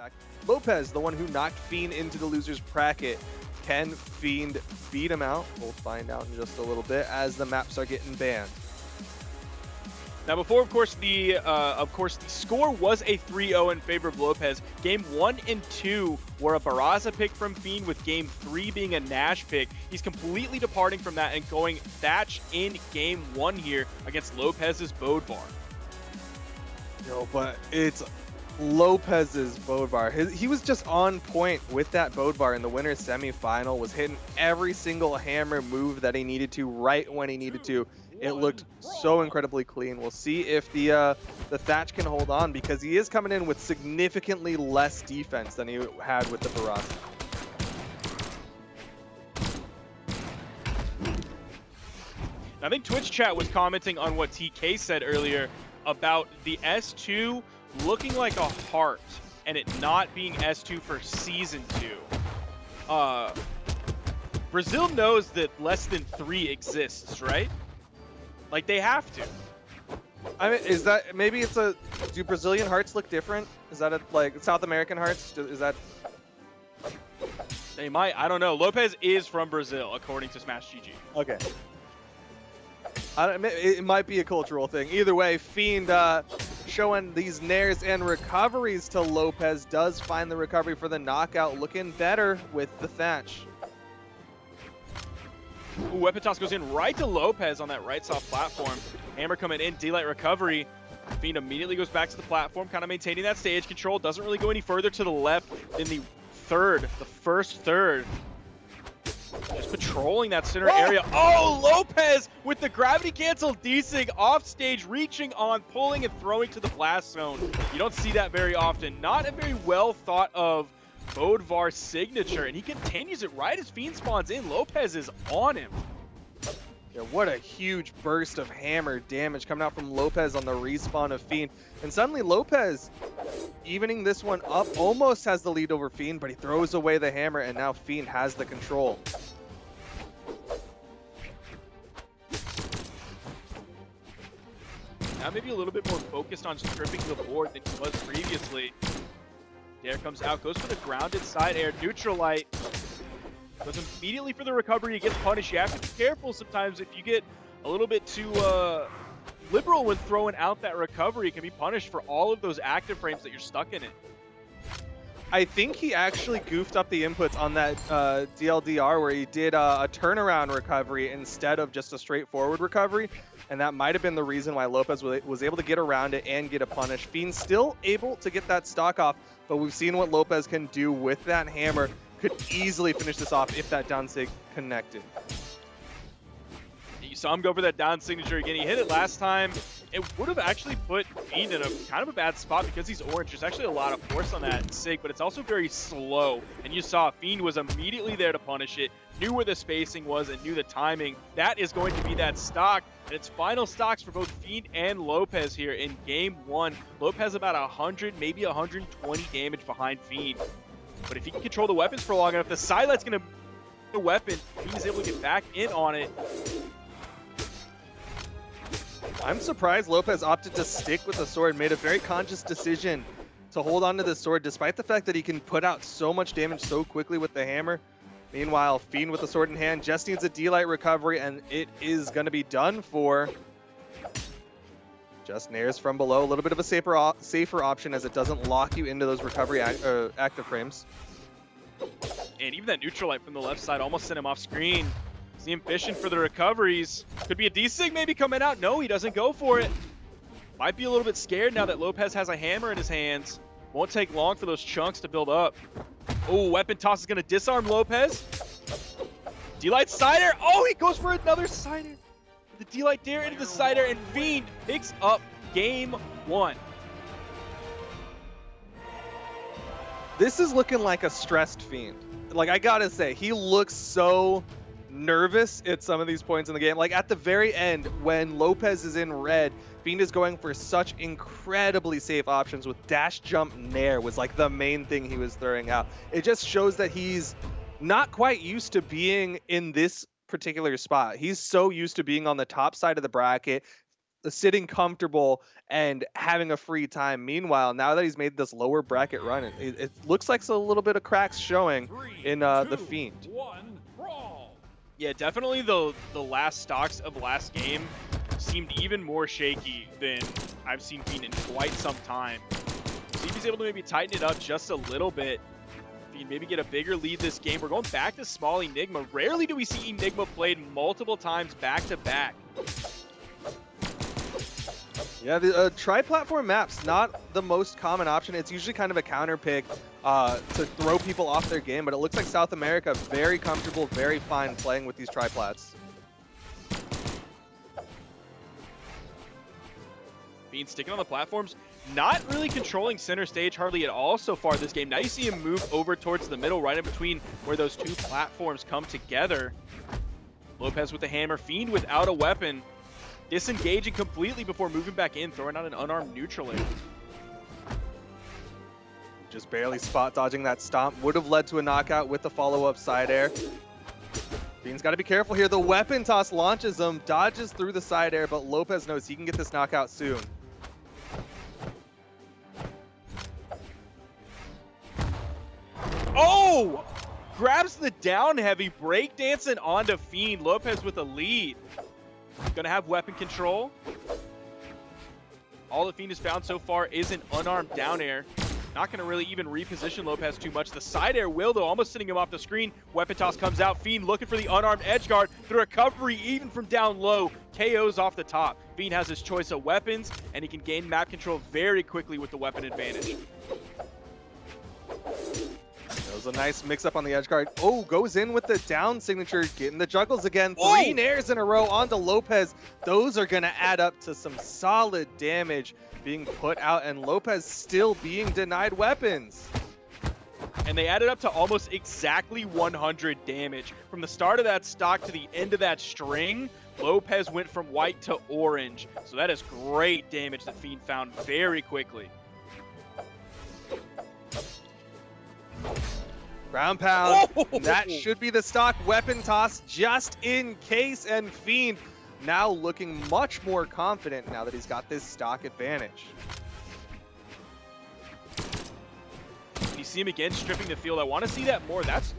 back. Lopez, the one who knocked Fiend into the loser's bracket. Can Fiend beat him out? We'll find out in just a little bit as the maps are getting banned. Now, before, of course, the score was a 3-0 in favor of Lopez. Game 1 and 2 were a Barraza pick from Fiend, with Game 3 being a Nash pick. He's completely departing from that and going Thatch in Game 1 here against Lopez's Bodvar. Yo, but it's Lopez's Bodvar. He was just on point with that Bodvar in the winner's semifinal, was hitting every single hammer move that he needed to right when he needed to. It looked so incredibly clean. We'll see if the Thatch can hold on, because he is coming in with significantly less defense than he had with the Barraza. I think Twitch chat was commenting on what TK said earlier about the S2 looking like a heart and it not being S2 for Season 2. Brazil knows that less than 3 exists, right? Like, they have to. I mean, is that, maybe it's a, do Brazilian hearts look different? Is that a, like, South American hearts? Is that? They might, I don't know. Lopez is from Brazil, according to Smash GG. Okay. It might be a cultural thing. Either way, Fiend showing these nairs and recoveries to Lopez, does find the recovery for the knockout, looking better with the Thatch. Ooh, weapon toss goes in right to Lopez on that right soft platform. Hammer coming in, D-Light recovery. Fiend immediately goes back to the platform, kind of maintaining that stage control. Doesn't really go any further to the left in the first third. Just patrolling that center area. Oh, Lopez with the gravity cancel desync off stage, reaching on, pulling and throwing to the blast zone. You don't see that very often. Not a very well thought of Bodvar signature, and he continues it right as Fiend spawns in. Lopez is on him. Yeah, what a huge burst of hammer damage coming out from Lopez on the respawn of Fiend. And suddenly Lopez, evening this one up, almost has the lead over Fiend, but he throws away the hammer, and now Fiend has the control. Now maybe a little bit more focused on stripping the board than he was previously. Dare comes out, goes for the grounded side air, neutral light. Goes immediately for the recovery, he gets punished. You have to be careful sometimes if you get a little bit too liberal when throwing out that recovery. It can be punished for all of those active frames that you're stuck in it. I think he actually goofed up the inputs on that DLDR where he did a turnaround recovery instead of just a straightforward recovery. And that might have been the reason why Lopez was able to get around it and get a punish. Fiend still able to get that stock off, but we've seen what Lopez can do with that hammer. Could easily finish this off if that down sig connected. You saw him go for that down signature again. He hit it last time. It would have actually put Fiend in a kind of a bad spot because he's orange. There's actually a lot of force on that sig, but it's also very slow. And you saw Fiend was immediately there to punish it, knew where the spacing was and knew the timing. That is going to be that stock. And it's final stocks for both Fiend and Lopez here in Game 1. Lopez about 100, maybe 120 damage behind Fiend. But if he can control the weapons for long enough, the Silight's going to be the weapon. He's able to get back in on it. I'm surprised Lopez opted to stick with the sword, made a very conscious decision to hold on to the sword, despite the fact that he can put out so much damage so quickly with the hammer. Meanwhile, Fiend with the sword in hand just needs a D-Light recovery, and it is going to be done for. Just nairs from below, a little bit of a safer option as it doesn't lock you into those recovery active frames. And even that neutral light from the left side almost sent him off screen. See him fishing for the recoveries. Could be a D-Sig maybe coming out. No, he doesn't go for it. Might be a little bit scared now that Lopez has a hammer in his hands. Won't take long for those chunks to build up. Oh, weapon toss is going to disarm Lopez. D-Light Cider. Oh, he goes for another Cider. The D-Light dare into the Cider, and Fiend picks up Game 1. This is looking like a stressed Fiend. Like, I gotta say, he looks so nervous at some of these points in the game. Like, at the very end, when Lopez is in red, Fiend is going for such incredibly safe options with dash, jump, nair was like the main thing he was throwing out. It just shows that he's not quite used to being in this particular spot. He's so used to being on the top side of the bracket, sitting comfortable and having a free time. Meanwhile, now that he's made this lower bracket run, it looks like a little bit of cracks showing in the Fiend. Yeah, definitely the last stocks of last game seemed even more shaky than I've seen Fiend in quite some time. See if he's able to maybe tighten it up just a little bit. Fiend maybe get a bigger lead this game. We're going back to small Enigma. Rarely do we see Enigma played multiple times back to back. Yeah, the tri-platform map's not the most common option. It's usually kind of a counter pick to throw people off their game, but it looks like South America very comfortable, very fine playing with these tri-plats. Fiend sticking on the platforms, not really controlling center stage hardly at all so far this game. Now you see him move over towards the middle, right in between where those two platforms come together. Lopez with the hammer, Fiend without a weapon. Disengaging completely before moving back in, throwing out an unarmed neutral air. Just barely spot dodging that stomp. Would have led to a knockout with the follow-up side air. Fiend's got to be careful here. The weapon toss launches him, dodges through the side air, but Lopez knows he can get this knockout soon. Oh! Grabs the down heavy, breakdancing onto Fiend. Lopez with a lead. Gonna have weapon control. All that Fiend has found so far is an unarmed down air. Not gonna really even reposition Lopez too much. The side air will, though, almost sitting him off the screen. Weapon toss comes out. Fiend looking for the unarmed edge guard. The recovery, even from down low, KOs off the top. Fiend has his choice of weapons, and he can gain map control very quickly with the weapon advantage. That was a nice mix-up on the edge guard. Oh, goes in with the down signature, getting the juggles again. Oh! 3 nairs in a row onto Lopez. Those are going to add up to some solid damage being put out, and Lopez still being denied weapons. And they added up to almost exactly 100 damage. From the start of that stock to the end of that string, Lopez went from white to orange. So that is great damage that Fiend found very quickly. Ground pound, Oh! that should be the stock. Weapon toss just in case, and Fiend now looking much more confident now that he's got this stock advantage. You see him again stripping the field. I want to see that more. That's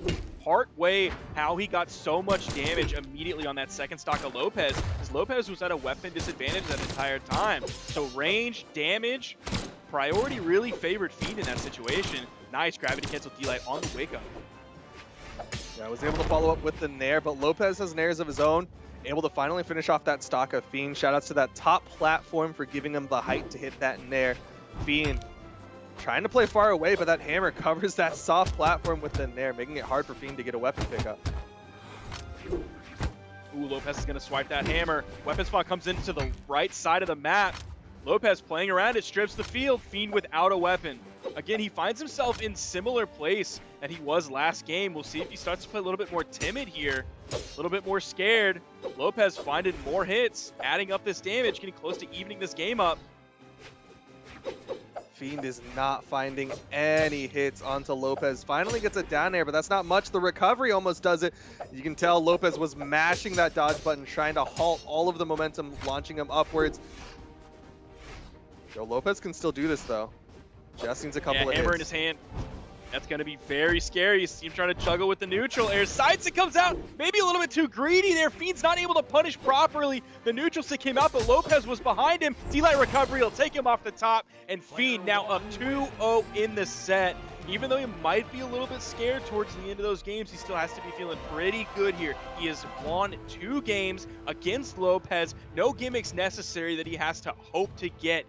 part way how he got so much damage immediately on that second stock of Lopez, because Lopez was at a weapon disadvantage that entire time. So range, damage, priority really favored Fiend in that situation. Nice gravity cancel D-Light on the wake up. Yeah, was able to follow up with the nair, but Lopez has nairs of his own. Able to finally finish off that stock of Fiend. Shoutouts to that top platform for giving him the height to hit that nair. Fiend trying to play far away, but that hammer covers that soft platform with the nair, making it hard for Fiend to get a weapon pickup. Ooh, Lopez is going to swipe that hammer. Weapon spot comes into the right side of the map. Lopez playing around it, strips the field. Fiend without a weapon. Again, he finds himself in similar place that he was last game. We'll see if he starts to play a little bit more timid here, a little bit more scared. Lopez finding more hits, adding up this damage, getting close to evening this game up. Fiend is not finding any hits onto Lopez. Finally gets it down there, but that's not much. The recovery almost does it. You can tell Lopez was mashing that dodge button, trying to halt all of the momentum, launching him upwards. Yo, Lopez can still do this, though. Just needs a couple of hammer hits. in his hand. That's going to be very scary. You see him trying to juggle with the neutral air. Side stick comes out. Maybe a little bit too greedy there. Fiend's not able to punish properly. The neutral stick came out, but Lopez was behind him. D-Light recovery will take him off the top. And Fiend now up 2-0 in the set. Even though he might be a little bit scared towards the end of those games, he still has to be feeling pretty good here. He has won 2 games against Lopez. No gimmicks necessary that he has to hope to get.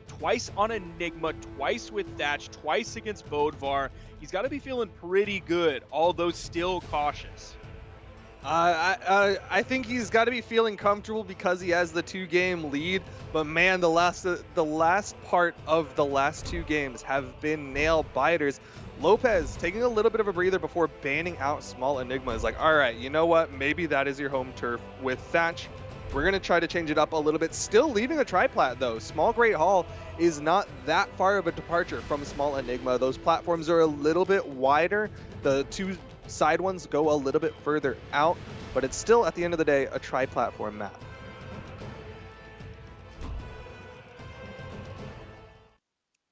Twice on Enigma, twice with Thatch, twice against Bodvar. He's got to be feeling pretty good, although still cautious. I think he's got to be feeling comfortable because he has the 2-game lead. But man, the last part of the last 2 games have been nail biters. Lopez taking a little bit of a breather before banning out small Enigma. Is like, all right, you know what? Maybe that is your home turf with Thatch. We're going to try to change it up a little bit. Still leaving a triplat, though. Small Great Hall is not that far of a departure from Small Enigma. Those platforms are a little bit wider. The 2 side ones go a little bit further out, but it's still, at the end of the day, a tri-platform map.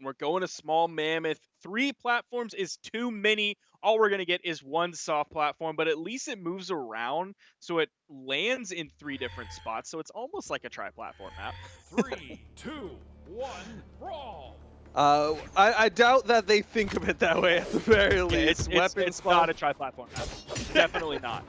We're going to small mammoth. 3 platforms is too many. All we're going to get is 1 soft platform, but at least it moves around, so it lands in 3 different spots. So it's almost like a tri-platform map. 3, 2, 1, brawl! I doubt that they think of it that way at the very least. It's not a tri-platform map. Definitely not.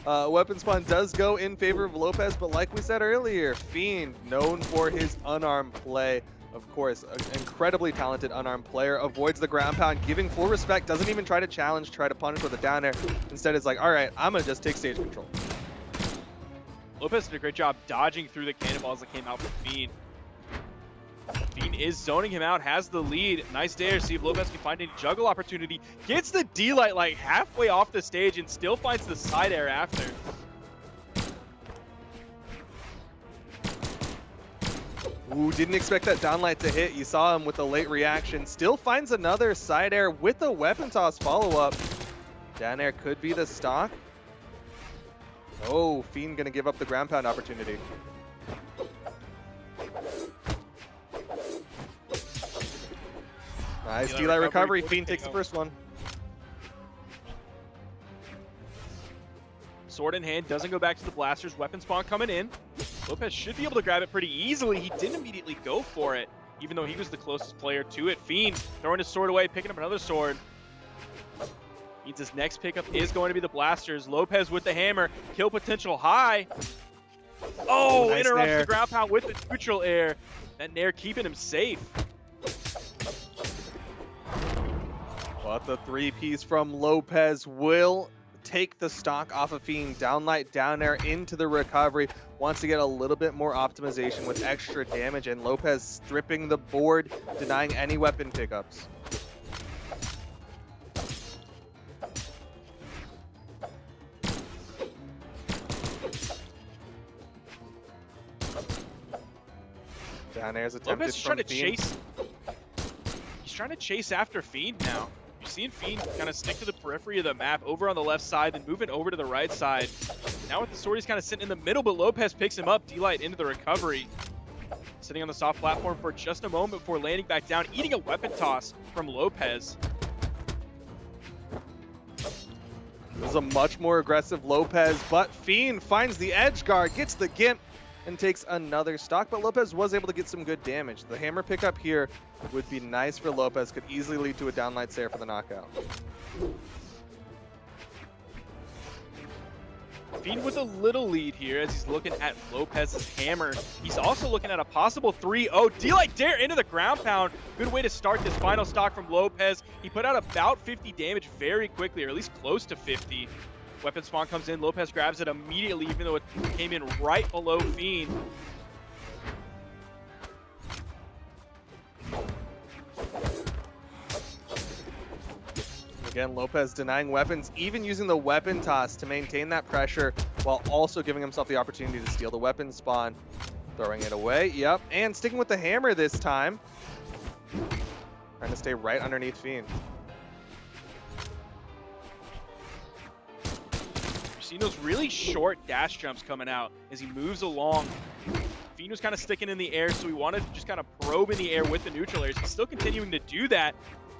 Weapon spawn does go in favor of Lopez, but like we said earlier, Fiend, known for his unarmed play. Of course, an incredibly talented unarmed player, avoids the ground pound, giving full respect, doesn't even try to challenge, try to punish with a down air. Instead, it's like, all right, I'm going to just take stage control. Lopez did a great job dodging through the cannonballs that came out from Fiend. Fiend is zoning him out, has the lead. Nice dare, see if Lopez can find any juggle opportunity. Gets the D-Light like halfway off the stage and still finds the side air after. Ooh, didn't expect that downlight to hit. You saw him with a late reaction. Still finds another side air with a weapon toss follow-up. Down air could be the stock. Oh, Fiend gonna give up the ground pound opportunity. Nice D-Light recovery. Fiend takes the first one. Sword in hand, doesn't go back to the blasters. Weapon spawn coming in. Lopez should be able to grab it pretty easily. He didn't immediately go for it, even though he was the closest player to it. Fiend throwing his sword away, picking up another sword. Means his next pickup is going to be the blasters. Lopez with the hammer. Kill potential high. Oh, nice interrupts nair. the ground pound with the neutral air. That nair keeping him safe. But the 3-piece from Lopez will take the stock off of Fiend. Downlight, down air into the recovery. Wants to get a little bit more optimization with extra damage, and Lopez stripping the board, denying any weapon pickups. Down air's attempted Lopez is trying to from Fiend. chase. He's trying to chase after Fiend now. You're seeing Fiend kind of stick to the periphery of the map, over on the left side, then moving over to the right side. Now with the sword, he's kind of sitting in the middle, but Lopez picks him up. D-Light into the recovery. Sitting on the soft platform for just a moment before landing back down, eating a weapon toss from Lopez. It was a much more aggressive Lopez, but Fiend finds the edge guard, gets the gimp, and takes another stock, but Lopez was able to get some good damage. The hammer pickup here would be nice for Lopez, could easily lead to a downlight snare for the knockout. Fiend with a little lead here as he's looking at Lopez's hammer. He's also looking at a possible 3-0. D-Light dare into the ground pound. Good way to start this final stock from Lopez. He put out about 50 damage very quickly, or at least close to 50. Weapon spawn comes in. Lopez grabs it immediately, even though it came in right below Fiend. Again, Lopez denying weapons, even using the weapon toss to maintain that pressure while also giving himself the opportunity to steal the weapon spawn. Throwing it away, yep, and sticking with the hammer this time. Trying to stay right underneath Fiend. You're seeing those really short dash jumps coming out as he moves along. Fiend was kind of sticking in the air, so he wanted to just kind of probe in the air with the neutral airs. He's still continuing to do that.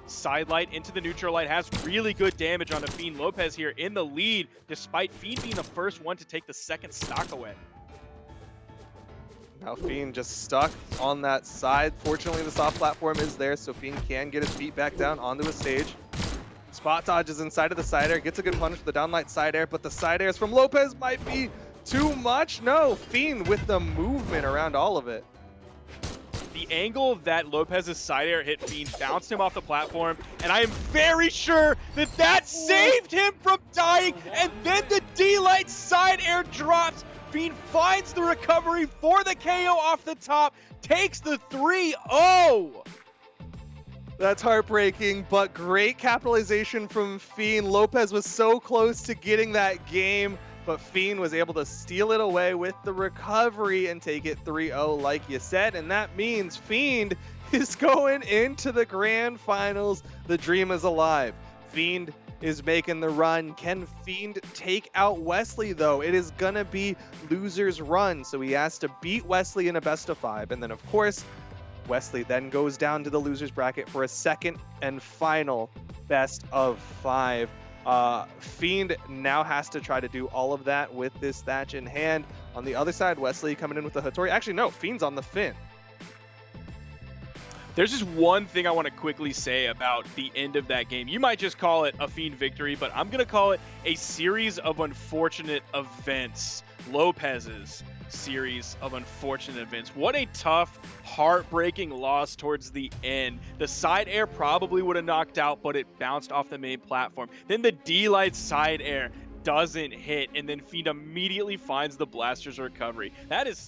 Side light into the neutral light has really good damage on the Fiend. Lopez here in the lead, despite Fiend being the first one to take the second stock away. Now Fiend just stuck on that side. Fortunately, the soft platform is there, so Fiend can get his feet back down onto a stage. Spot dodges inside of the side air, gets a good punish for the downlight side air, but the side airs from Lopez might be too much. No, Fiend with the movement around all of it. The angle that Lopez's side air hit Fiend bounced him off the platform, and I am very sure that that saved him from dying, and then the D-Light side air drops. Fiend finds the recovery for the KO off the top, takes the 3-0. That's heartbreaking, but great capitalization from Fiend. Lopez was so close to getting that game, but Fiend was able to steal it away with the recovery and take it 3-0 like you said, and that means Fiend is going into the grand finals. The dream is alive. Fiend is making the run. Can Fiend take out Wesley though? It is gonna be loser's run, so he has to beat Wesley in a best of 5, and then of course Wesley then goes down to the losers bracket for a second and final best of 5. Fiend now has to try to do all of that with this Thatch in hand. On the other side, Wesley coming in with the Hattori. Actually, no, Fiend's on the Finn. There's just one thing I want to quickly say about the end of that game. You might just call it a Fiend victory, but I'm going to call it a series of unfortunate events. Lopez's series of unfortunate events. What a tough, heartbreaking loss towards the end. The side air probably would have knocked out, but it bounced off the main platform. Then the D-Light side air doesn't hit, and then Fiend immediately finds the Blaster's recovery. That is